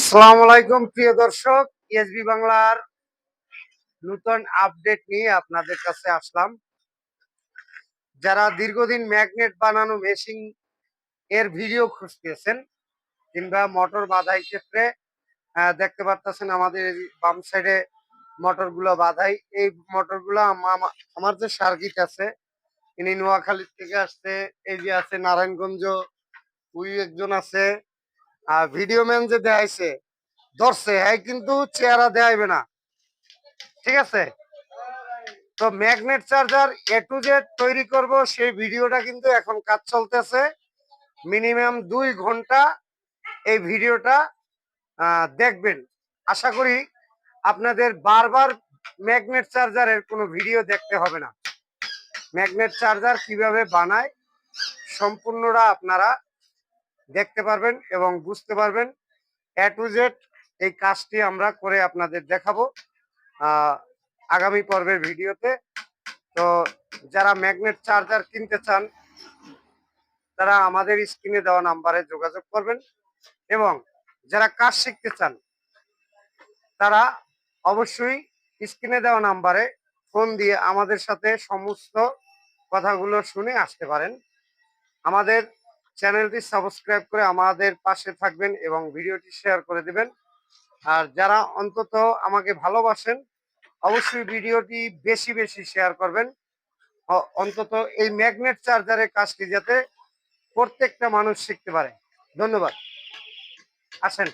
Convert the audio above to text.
আসসালামু আলাইকুম প্রিয় দর্শক, ইএসবি বাংলার নতুন আপডেট নিয়ে আপনাদের কাছে আসলাম। যারা দীর্ঘদিন ম্যাগনেট বানানো মেশিন এর ভিডিও খুঁজতেছেন কিংবা মোটর বাঁধাই ক্ষেত্রে দেখতে পারতেছেন আমাদের এই বাম সাইডে মোটরগুলো বাঁধাই। এই মোটরগুলো আমার যে সার্কিট আছে, ইনি নোয়াখালী থেকে আসছে। এই যে আছে নারায়ণগঞ্জ, ওই একজন আছে। আর ভিডিও ম্যান যে দেখাইছে ধরছে, হ্যাঁ, কিন্তু চেহারা দেখাইবে না, ঠিক আছে? তো magnet charger A to Z তৈরি করব, সেই ভিডিওটা কিন্তু এখন কাজ চলতেছে। মিনিমাম 2 ঘন্টা এই ভিডিওটা দেখবেন। আশা করি আপনাদের বারবার ম্যাগনেট চার্জারের কোনো ভিডিও দেখতে হবে না। ম্যাগনেট চার্জার কিভাবে বানায় সম্পূর্ণটা আপনারা দেখতে পারবেন এবং বুঝতে পারবেন। A to Z এই কাজটি আমরা করে আপনাদের দেখাবো আগামী পর্বের ভিডিওতে। তো যারা ম্যাগনেট চার্জার কিনতে চান তারা আমাদের স্ক্রিনে দেওয়া নাম্বারে যোগাযোগ করবেন, এবং যারা কাজ শিখতে চান তারা অবশ্যই স্ক্রিনে দেওয়া নাম্বারে ফোন দিয়ে আমাদের সাথে সমস্ত কথাগুলো শুনে আসতে পারেন। আমাদের চ্যানেলটি সাবস্ক্রাইব করে আমাদের পাশে থাকবেন এবং ভিডিওটি শেয়ার করে দিবেন। আর যারা অন্তত আমাকে ভালোবাসেন অবশ্যই ভিডিওটি বেশি বেশি শেয়ার করবেন। অন্তত এই ম্যাগনেট চার্জারের কাজটি যাতে প্রত্যেকটা মানুষ শিখতে পারে। ধন্যবাদ। আসেন।